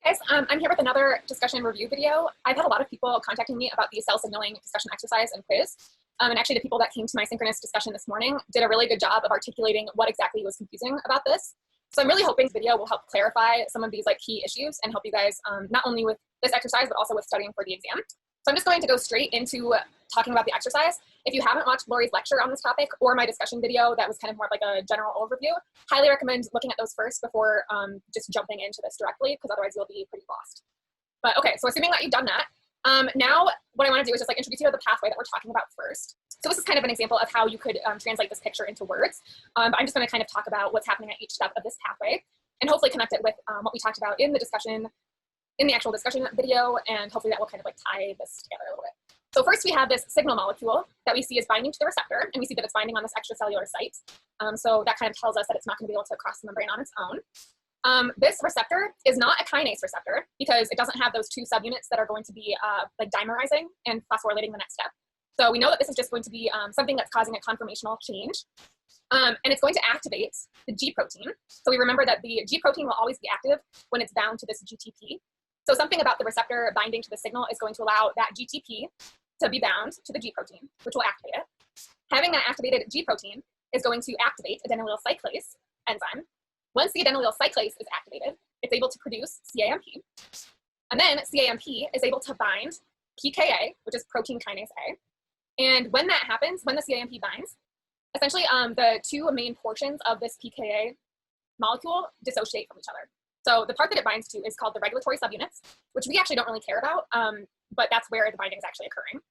Guys, I'm here with another discussion review video. I've had a lot of people contacting me about the cell signaling discussion exercise and quiz. And actually the people that came to my synchronous discussion this morning did a really good job of articulating what exactly was confusing about this. So I'm really hoping this video will help clarify some of these key issues and help you guys not only with this exercise, but also with studying for the exam. So I'm just going to go straight into talking about the exercise. If you haven't watched Lori's lecture on this topic or my discussion video that was kind of more like a general overview, highly recommend looking at those first before just jumping into this directly, because otherwise you'll be pretty lost. But okay, so assuming that you've done that, now what I want to do is just introduce you to the pathway that we're talking about first. So this is kind of an example of how you could translate this picture into words. But I'm just going to kind of talk about what's happening at each step of this pathway and hopefully connect it with what we talked about in the discussion, in the actual discussion video, and hopefully that will kind of tie this together a little bit. So first we have this signal molecule that we see is binding to the receptor, and we see that it's binding on this extracellular site. So that kind of tells us that it's not going to be able to cross the membrane on its own. This receptor is not a kinase receptor because it doesn't have those two subunits that are going to be dimerizing and phosphorylating the next step. So we know that this is just going to be something that's causing a conformational change. And it's going to activate the G protein. So we remember that the G protein will always be active when it's bound to this GTP. So something about the receptor binding to the signal is going to allow that GTP to be bound to the G protein, which will activate it. Having that activated G protein is going to activate adenylyl cyclase enzyme. Once the adenylyl cyclase is activated, it's able to produce CAMP. And then CAMP is able to bind PKA, which is protein kinase A. And when that happens, when the CAMP binds, essentially the two main portions of this PKA molecule dissociate from each other. So the part that it binds to is called the regulatory subunits, which we actually don't really care about, but that's where the binding is actually occurring.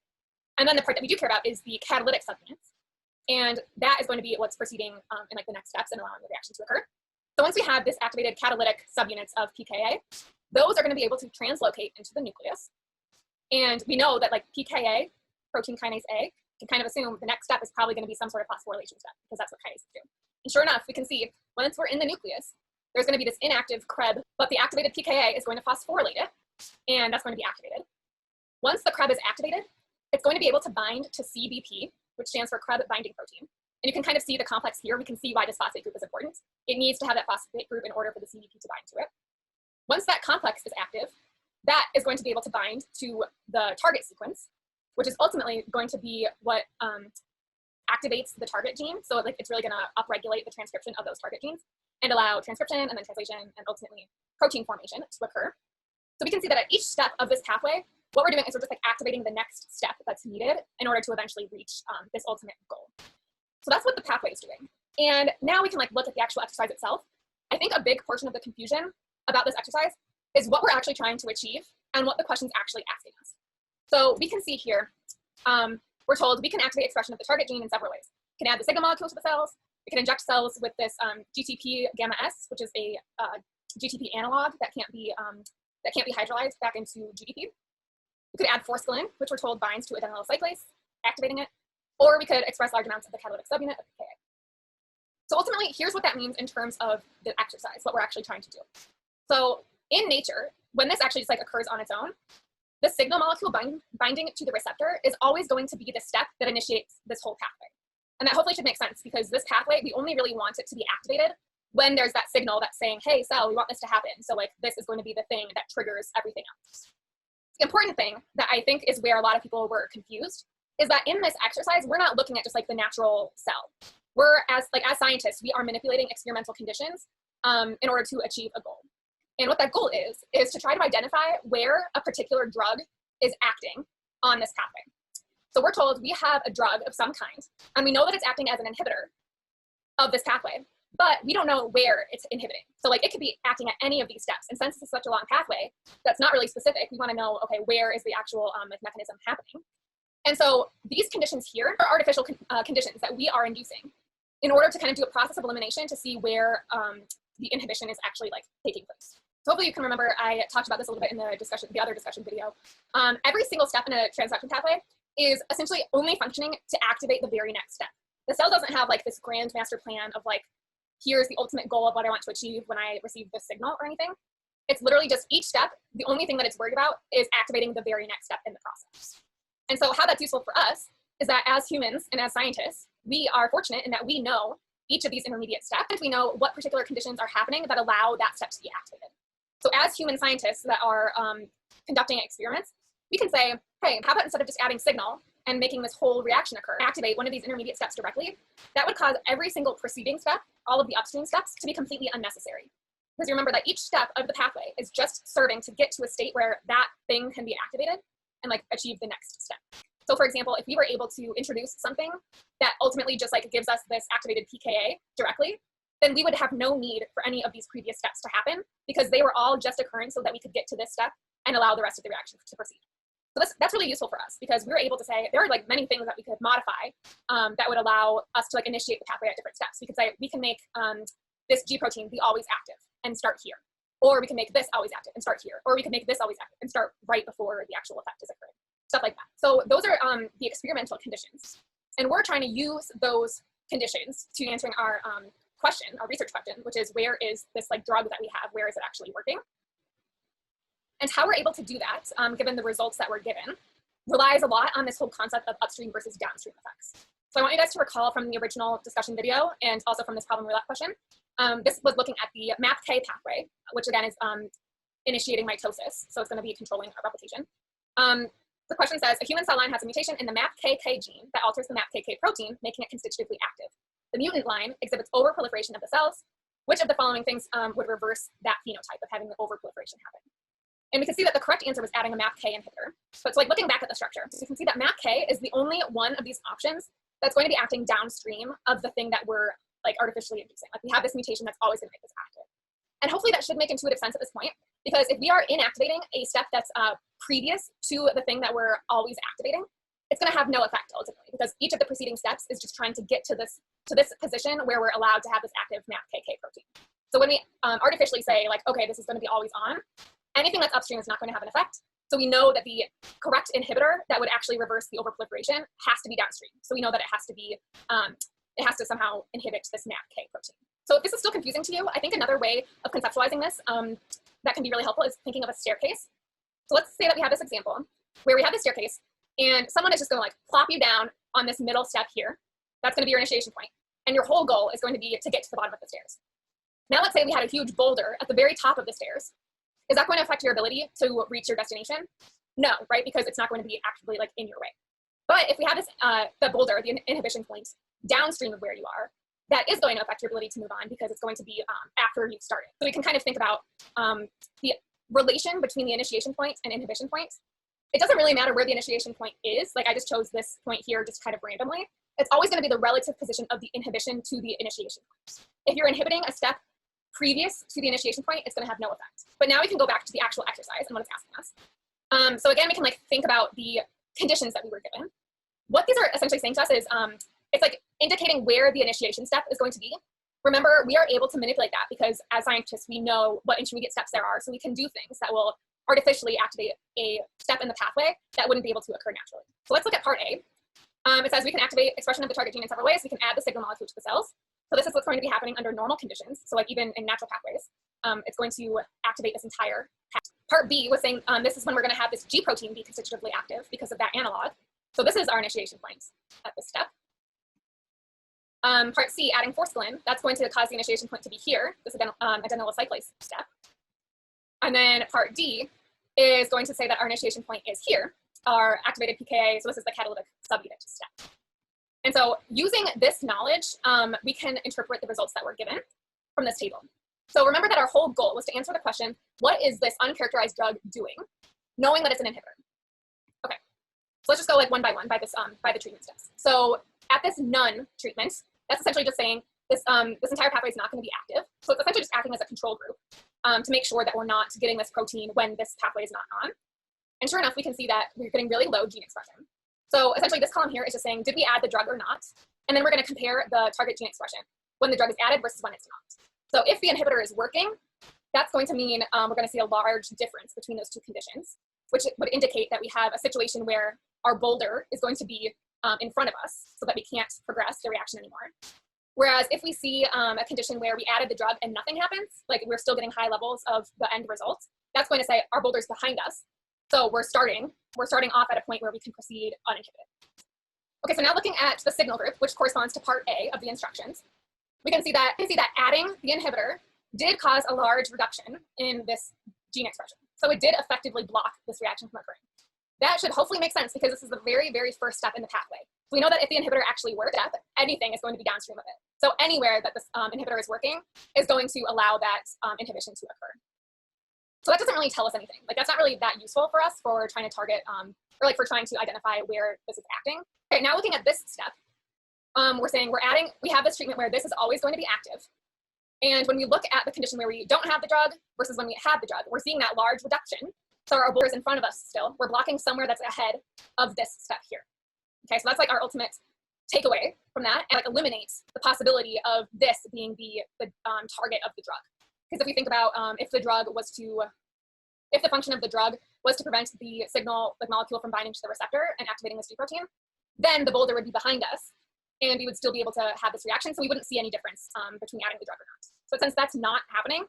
And then the part that we do care about is the catalytic subunits. And that is going to be what's proceeding in the next steps and allowing the reaction to occur. So once we have this activated catalytic subunits of PKA, those are going to be able to translocate into the nucleus. And we know that PKA, protein kinase A, can kind of assume the next step is probably going to be some sort of phosphorylation step, because that's what kinases do. And sure enough, we can see once we're in the nucleus, there's going to be this inactive CREB, but the activated PKA is going to phosphorylate it, and that's going to be activated. Once the CREB is activated, it's going to be able to bind to CBP, which stands for CREB binding protein. And you can kind of see the complex here. We can see why this phosphate group is important. It needs to have that phosphate group in order for the CBP to bind to it. Once that complex is active, that is going to be able to bind to the target sequence, which is ultimately going to be what activates the target gene. So it's really going to upregulate the transcription of those target genes and allow transcription and then translation and ultimately protein formation to occur. So we can see that at each step of this pathway, what we're doing is we're just activating the next step that's needed in order to eventually reach this ultimate goal. So that's what the pathway is doing. And now we can look at the actual exercise itself. I think a big portion of the confusion about this exercise is what we're actually trying to achieve and what the question's actually asking us. So we can see here, we're told we can activate expression of the target gene in several ways. We can add the signal molecule to the cells. We can inject cells with this GTP gamma S, which is a GTP analog that can't be hydrolyzed back into GDP. We could add forskolin, which we're told binds to adenylyl cyclase, activating it. Or we could express large amounts of the catalytic subunit of PKA. So ultimately, here's what that means in terms of the exercise, what we're actually trying to do. So in nature, when this actually just occurs on its own, the signal molecule binding to the receptor is always going to be the step that initiates this whole pathway. And that hopefully should make sense, because this pathway, we only really want it to be activated when there's that signal that's saying, hey, cell, we want this to happen. So this is going to be the thing that triggers everything else. The important thing that I think is where a lot of people were confused is that in this exercise, we're not looking at just the natural cell. We're, as scientists, we are manipulating experimental conditions in order to achieve a goal. And what that goal is to try to identify where a particular drug is acting on this pathway. So we're told we have a drug of some kind, and we know that it's acting as an inhibitor of this pathway, but we don't know where it's inhibiting. So it could be acting at any of these steps. And since it's such a long pathway that's not really specific, we want to know, okay, where is the actual mechanism happening? And so these conditions here are artificial conditions that we are inducing in order to kind of do a process of elimination to see where the inhibition is actually taking place. So hopefully you can remember, I talked about this a little bit in the other discussion video. Every single step in a transduction pathway is essentially only functioning to activate the very next step. The cell doesn't have this grand master plan of here's the ultimate goal of what I want to achieve when I receive this signal or anything. It's literally just each step, the only thing that it's worried about is activating the very next step in the process. And so how that's useful for us is that as humans and as scientists, we are fortunate in that we know each of these intermediate steps. We know what particular conditions are happening that allow that step to be activated. So as human scientists that are conducting experiments, we can say, hey, how about instead of just adding signal and making this whole reaction occur, activate one of these intermediate steps directly? That would cause every single preceding step, all of the upstream steps, to be completely unnecessary. Because you remember that each step of the pathway is just serving to get to a state where that thing can be activated and like achieve the next step. So for example, if we were able to introduce something that ultimately just like gives us this activated pKa directly, then we would have no need for any of these previous steps to happen because they were all just occurring so that we could get to this step and allow the rest of the reaction to proceed. So that's really useful for us because we were able to say there are like many things that we could modify that would allow us to like initiate the pathway at different steps. We could say we can make this G protein be always active and start here, or we can make this always active and start here, or we can make this always active and start right before the actual effect is occurring, stuff like that. So those are the experimental conditions, and we're trying to use those conditions to answering our question, our research question, which is where is this like drug that we have, where is it actually working? And how we're able to do that, given the results that we're given, relies a lot on this whole concept of upstream versus downstream effects. So I want you guys to recall from the original discussion video and also from this problem roulette question, this was looking at the MAPK pathway, which again is initiating mitosis. So it's going to be controlling our replication. The question says, a human cell line has a mutation in the MAPKK gene that alters the MAPKK protein, making it constitutively active. The mutant line exhibits overproliferation of the cells. Which of the following things would reverse that phenotype of having the overproliferation happen? And we can see that the correct answer was adding a MAPK inhibitor. So it's like looking back at the structure. So you can see that MAPK is the only one of these options that's going to be acting downstream of the thing that we're like artificially inducing. Like we have this mutation that's always going to make this active. And hopefully that should make intuitive sense at this point, because if we are inactivating a step that's previous to the thing that we're always activating, it's going to have no effect ultimately, because each of the preceding steps is just trying to get to this position where we're allowed to have this active MAPKK protein. So when we artificially say like, okay, this is going to be always on, anything that's upstream is not going to have an effect. So we know that the correct inhibitor that would actually reverse the overproliferation has to be downstream. So we know that it has to somehow inhibit this MAPK protein. So if this is still confusing to you, I think another way of conceptualizing this that can be really helpful is thinking of a staircase. So let's say that we have this example where we have this staircase and someone is just going to like plop you down on this middle step here. That's going to be your initiation point. And your whole goal is going to be to get to the bottom of the stairs. Now let's say we had a huge boulder at the very top of the stairs. Is that going to affect your ability to reach your destination? No, right? Because it's not going to be actively like in your way. But if we have this, the boulder, the inhibition point downstream of where you are, that is going to affect your ability to move on because it's going to be after you've started. So we can kind of think about the relation between the initiation point and inhibition point. It doesn't really matter where the initiation point is. Like I just chose this point here just kind of randomly. It's always going to be the relative position of the inhibition to the initiation point. If you're inhibiting a step previous to the initiation point, it's going to have no effect. But now we can go back to the actual exercise and what it's asking us. So again, we can like think about the conditions that we were given. What these are essentially saying to us is it's like indicating where the initiation step is going to be. Remember, we are able to manipulate that because as scientists, we know what intermediate steps there are. So we can do things that will artificially activate a step in the pathway that wouldn't be able to occur naturally. So let's look at part A. It says we can activate expression of the target gene in several ways. We can add the signal molecule to the cells. So this is what's going to be happening under normal conditions. So like even in natural pathways, it's going to activate this entire path. Part B was saying this is when we're going to have this G protein be constitutively active because of that analog. So this is our initiation point at this step. Part C, adding forskolin, that's going to cause the initiation point to be here, this adenylyl cyclase step. And then part D is going to say that our initiation point is here, our activated pKa, so this is the catalytic subunit step. And so using this knowledge, we can interpret the results that were given from this table. So remember that our whole goal was to answer the question, what is this uncharacterized drug doing, knowing that it's an inhibitor? Okay, so let's just go like one by one by the treatment steps. So at this none treatment, that's essentially just saying this, this entire pathway is not going to be active. So it's essentially just acting as a control group to make sure that we're not getting this protein when this pathway is not on. And sure enough, we can see that we're getting really low gene expression. So essentially this column here is just saying, did we add the drug or not? And then we're going to compare the target gene expression when the drug is added versus when it's not. So if the inhibitor is working, that's going to mean we're going to see a large difference between those two conditions, which would indicate that we have a situation where our boulder is going to be in front of us so that we can't progress the reaction anymore. Whereas if we see a condition where we added the drug and nothing happens, like we're still getting high levels of the end result, that's going to say our boulder's behind us. So we're starting off at a point where we can proceed uninhibited. Okay, so now looking at the signal group, which corresponds to part A of the instructions, we can see that adding the inhibitor did cause a large reduction in this gene expression. So it did effectively block this reaction from occurring. That should hopefully make sense because this is the very, very first step in the pathway. We know that if the inhibitor actually works, anything is going to be downstream of it. So anywhere that this inhibitor is working is going to allow that inhibition to occur. So that doesn't really tell us anything. Like, that's not really that useful for us for trying to target, or like for trying to identify where this is acting. Okay, now looking at this step, we're saying we have this treatment where this is always going to be active. And when we look at the condition where we don't have the drug versus when we have the drug, we're seeing that large reduction. So our boulder is in front of us still. We're blocking somewhere that's ahead of this step here. Okay, so that's like our ultimate takeaway from that, and like eliminates the possibility of this being the target of the drug. Because if we think about if the function of the drug was to prevent the signal like molecule from binding to the receptor and activating this G protein, then the boulder would be behind us, and we would still be able to have this reaction. So we wouldn't see any difference between adding the drug or not. So since that's not happening,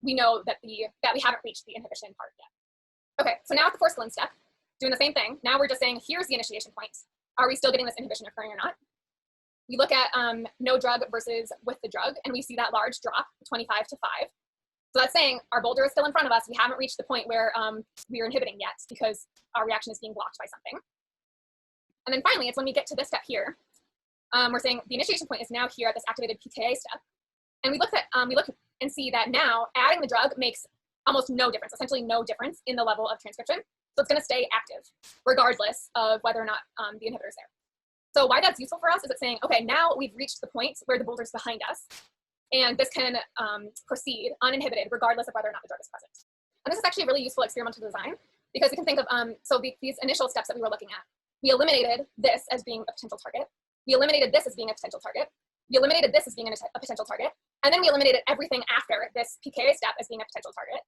we know that we haven't reached the inhibition part yet. Okay, so now at the Forskolin step, doing the same thing. Now we're just saying, here's the initiation point. Are we still getting this inhibition occurring or not? We look at no drug versus with the drug, and we see that large drop, 25 to 5. So that's saying our boulder is still in front of us. We haven't reached the point where we are inhibiting yet because our reaction is being blocked by something. And then finally, it's when we get to this step here, we're saying the initiation point is now here at this activated pKa step. And we look and see that now adding the drug makes almost no difference, essentially no difference in the level of transcription. So it's going to stay active regardless of whether or not the inhibitor is there. So why that's useful for us is it's saying, okay, now we've reached the point where the boulder is behind us, and this can proceed uninhibited regardless of whether or not the drug is present. And this is actually a really useful experimental design because we can think of, these initial steps that we were looking at. We eliminated this as being a potential target. We eliminated this as being a potential target. We eliminated this as being a potential target. And then we eliminated everything after this pKa step as being a potential target.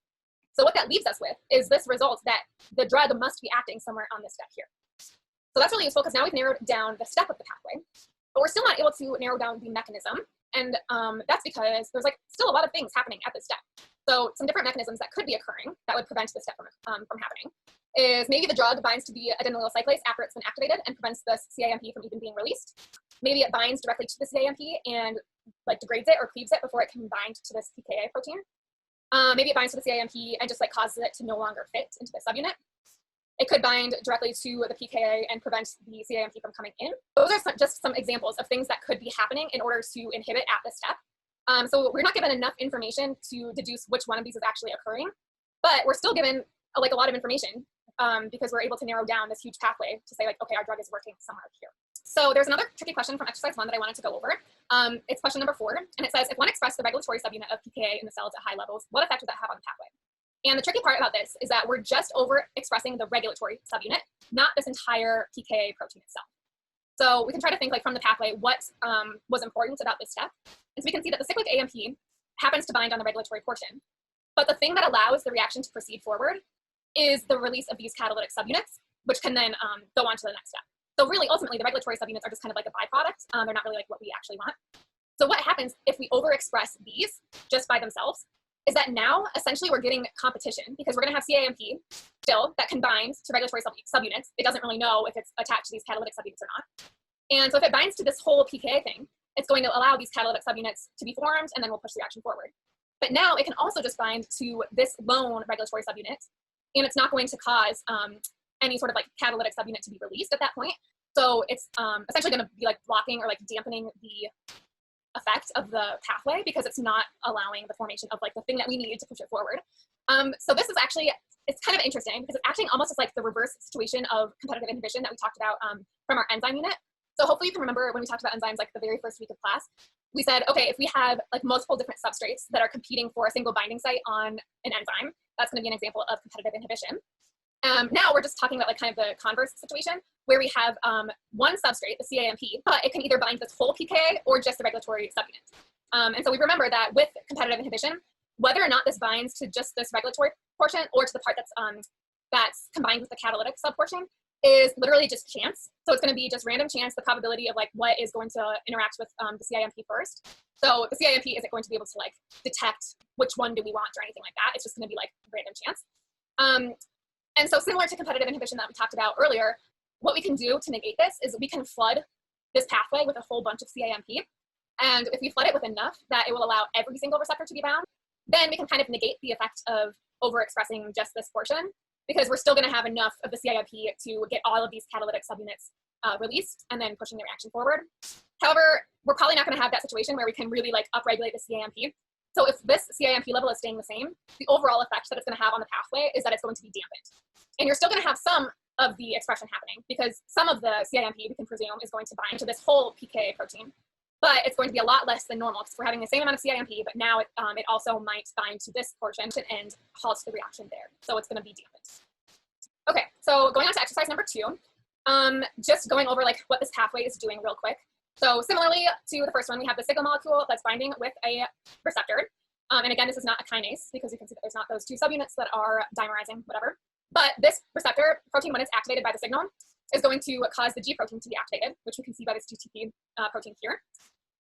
So what that leaves us with is this result that the drug must be acting somewhere on this step here. So that's really useful because now we've narrowed down the step of the pathway, but we're still not able to narrow down the mechanism. And that's because there's like still a lot of things happening at this step. So some different mechanisms that could be occurring that would prevent this step from happening is maybe the drug binds to the adenylyl cyclase after it's been activated and prevents the CAMP from even being released. Maybe it binds directly to the CAMP and like degrades it or cleaves it before it can bind to this pKa protein. Maybe it binds to the CAMP and just like causes it to no longer fit into the subunit. It could bind directly to the pKa and prevent the CAMP from coming in. Those are just some examples of things that could be happening in order to inhibit at this step. So we're not given enough information to deduce which one of these is actually occurring, but we're still given like a lot of information because we're able to narrow down this huge pathway to say like, okay, our drug is working somewhere here. So there's another tricky question from exercise 1 that I wanted to go over. It's question number 4, and it says, if one expressed the regulatory subunit of pKa in the cells at high levels, what effect would that have on the pathway? And the tricky part about this is that we're just overexpressing the regulatory subunit, not this entire pKa protein itself. So we can try to think like from the pathway what was important about this step. And so we can see that the cyclic AMP happens to bind on the regulatory portion. But the thing that allows the reaction to proceed forward is the release of these catalytic subunits, which can then go on to the next step. So really, ultimately, the regulatory subunits are just kind of like a byproduct. They're not really like what we actually want. So what happens if we overexpress these just by themselves is that now, essentially, we're getting competition because we're going to have CAMP still that can bind to regulatory subunits. It doesn't really know if it's attached to these catalytic subunits or not. And so if it binds to this whole pKa thing, it's going to allow these catalytic subunits to be formed, and then we'll push the reaction forward. But now it can also just bind to this lone regulatory subunit, and it's not going to cause any sort of like catalytic subunit to be released at that point. So it's essentially going to be like blocking or like dampening the effect of the pathway because it's not allowing the formation of like the thing that we need to push it forward. So this is actually, it's kind of interesting because it's acting almost as like the reverse situation of competitive inhibition that we talked about from our enzyme unit. So hopefully you can remember when we talked about enzymes like the very first week of class, we said, okay, if we have like multiple different substrates that are competing for a single binding site on an enzyme, that's going to be an example of competitive inhibition. Now we're just talking about like kind of the converse situation where we have one substrate, the CAMP, but it can either bind this whole pKa or just the regulatory subunit. And so we remember that with competitive inhibition, whether or not this binds to just this regulatory portion or to the part that's combined with the catalytic subportion is literally just chance. So it's going to be just random chance, the probability of like what is going to interact with the CAMP first. So the CAMP isn't going to be able to like detect which one do we want or anything like that. It's just going to be like random chance. And so similar to competitive inhibition that we talked about earlier, what we can do to negate this is we can flood this pathway with a whole bunch of CAMP. And if we flood it with enough that it will allow every single receptor to be bound, then we can kind of negate the effect of overexpressing just this portion, because we're still going to have enough of the CIMP to get all of these catalytic subunits released and then pushing the reaction forward. However, we're probably not going to have that situation where we can really like upregulate the CIMP. So if this CIMP level is staying the same, the overall effect that it's going to have on the pathway is that it's going to be dampened. And you're still going to have some of the expression happening, because some of the CIMP, we can presume, is going to bind to this whole PK protein. But it's going to be a lot less than normal, because we're having the same amount of CIMP, but now it also might bind to this portion and halt the reaction there. So it's going to be dampened. Okay, so going on to exercise number 2, just going over like what this pathway is doing real quick. So similarly to the first one, we have the signal molecule that's binding with a receptor. And again, this is not a kinase, because you can see that there's not those 2 subunits that are dimerizing, whatever. But this receptor protein, when it's activated by the signal, is going to cause the G protein to be activated, which we can see by this GTP protein here.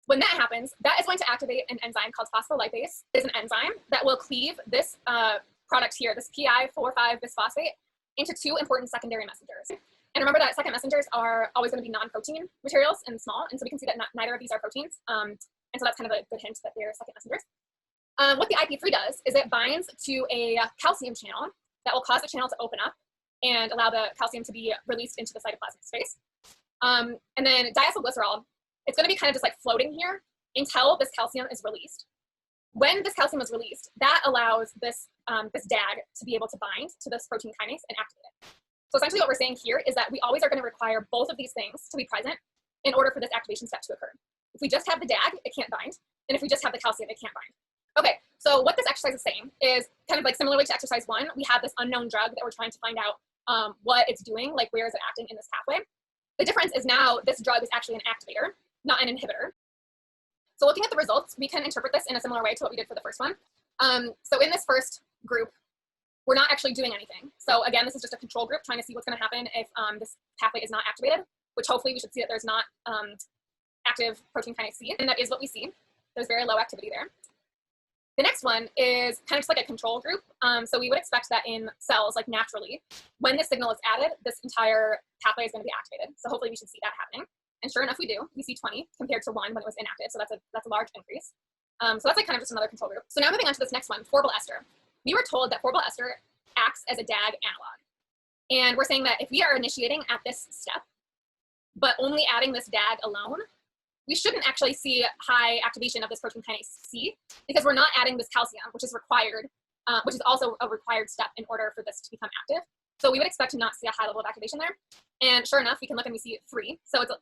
When that happens, that is going to activate an enzyme called phospholipase. It's an enzyme that will cleave this product here, this PI4,5 bisphosphate, into 2 important secondary messengers. And remember that second messengers are always going to be non-protein materials and small, and so we can see that neither of these are proteins. And so that's kind of a good hint that they're second messengers. What the IP3 does is it binds to a calcium channel that will cause the channel to open up and allow the calcium to be released into the cytoplasmic space. And then diacylglycerol, it's going to be kind of just like floating here until this calcium is released. When this calcium is released, that allows this, this DAG to be able to bind to this protein kinase and activate it. So essentially what we're saying here is that we always are going to require both of these things to be present in order for this activation step to occur. If we just have the DAG, it can't bind. And if we just have the calcium, it can't bind. Okay, so what this exercise is saying is kind of like similarly to exercise 1, we have this unknown drug that we're trying to find out what it's doing, like where is it acting in this pathway. The difference is now this drug is actually an activator, not an inhibitor. So looking at the results, we can interpret this in a similar way to what we did for the first one. So in this first group, we're not actually doing anything. So again, this is just a control group trying to see what's going to happen if this pathway is not activated, which hopefully we should see that there's not active protein kinase C, and that is what we see. There's very low activity there. The next one is kind of just like a control group. So we would expect that in cells, like naturally, when this signal is added, this entire pathway is going to be activated. So hopefully we should see that happening. And sure enough, we do. We see 20 compared to 1 when it was inactive. So that's a large increase. So that's like kind of just another control group. So now moving on to this next one, 4-bil ester. We were told that 4-bil ester acts as a DAG analog. And we're saying that if we are initiating at this step, but only adding this DAG alone, we shouldn't actually see high activation of this protein kinase C, because we're not adding this calcium, which is required, which is also a required step in order for this to become active. So we would expect to not see a high level of activation there. And sure enough, we can look and we see 3. So it's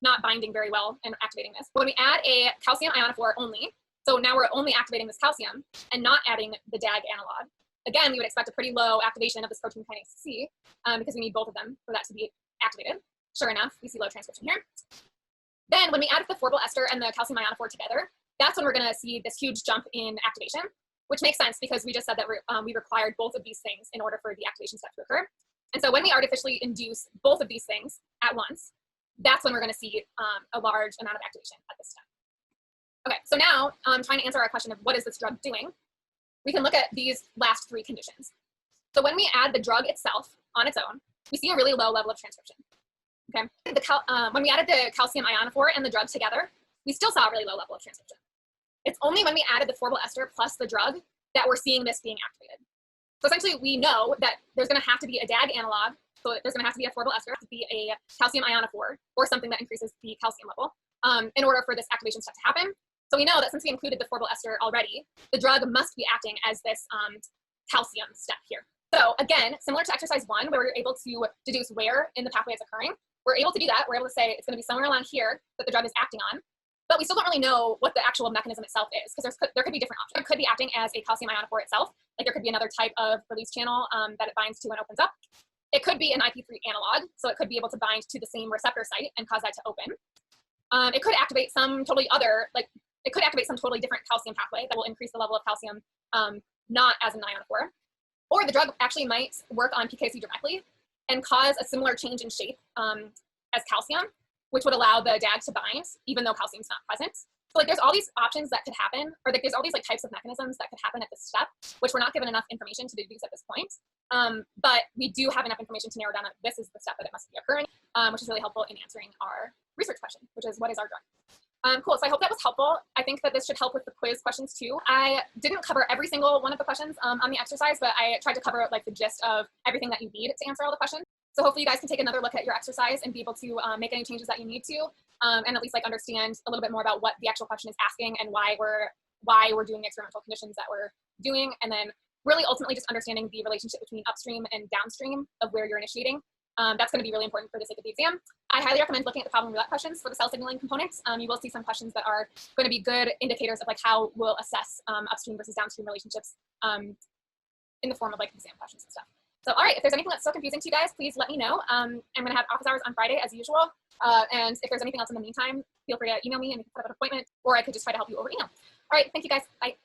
not binding very well and activating this. But when we add a calcium ionophore only, so now we're only activating this calcium and not adding the DAG analog. Again, we would expect a pretty low activation of this protein kinase C, because we need both of them for that to be activated. Sure enough, we see low transcription here. Then when we add the 4-bil ester and the calcium ionophore together, that's when we're going to see this huge jump in activation, which makes sense because we just said that we required both of these things in order for the activation step to occur. And so when we artificially induce both of these things at once, that's when we're going to see a large amount of activation at this step. Okay, so now trying to answer our question of what is this drug doing, we can look at these last 3 conditions. So when we add the drug itself on its own, we see a really low level of transcription. Okay, when we added the calcium ionophore and the drug together, we still saw a really low level of transcription. It's only when we added the 4-bil ester plus the drug that we're seeing this being activated. So essentially, we know that there's going to have to be a DAG analog, so there's going to have to be a 4-bil ester, to be a calcium ionophore, or something that increases the calcium level in order for this activation step to happen. So we know that since we included the 4-bil ester already, the drug must be acting as this calcium step here. So again, similar to exercise 1, where we were able to deduce where in the pathway it's occurring, we're able to do that. We're able to say it's going to be somewhere around here that the drug is acting on, but we still don't really know what the actual mechanism itself is, because there could be different options. It could be acting as a calcium ionophore itself, like there could be another type of release channel that it binds to and opens up. It could be an IP3 analog, so it could be able to bind to the same receptor site and cause that to open. It could activate some totally other, like it could activate some totally different calcium pathway that will increase the level of calcium, not as an ionophore. Or the drug actually might work on PKC directly and cause a similar change in shape as calcium, which would allow the DAG to bind, even though calcium's not present. So like there's all these options that could happen, or like there's all these like types of mechanisms that could happen at this step, which we're not given enough information to deduce at this point. But we do have enough information to narrow down that this is the step that it must be occurring, which is really helpful in answering our research question, which is what is our drug? Cool, so I hope that was helpful. I think that this should help with the quiz questions too. I didn't cover every single one of the questions on the exercise, but I tried to cover like the gist of everything that you need to answer all the questions. So hopefully you guys can take another look at your exercise and be able to make any changes that you need to, and at least like understand a little bit more about what the actual question is asking and why we're doing the experimental conditions that we're doing, and then really ultimately just understanding the relationship between upstream and downstream of where you're initiating. That's going to be really important for the sake of the exam. I highly recommend looking at the problem roulette questions for the cell signaling components. You will see some questions that are going to be good indicators of like how we'll assess upstream versus downstream relationships in the form of like exam questions and stuff. So, all right, if there's anything that's still confusing to you guys, please let me know. I'm going to have office hours on Friday as usual. And if there's anything else in the meantime, feel free to email me and we can set up an appointment, or I could just try to help you over email. All right, thank you guys. Bye.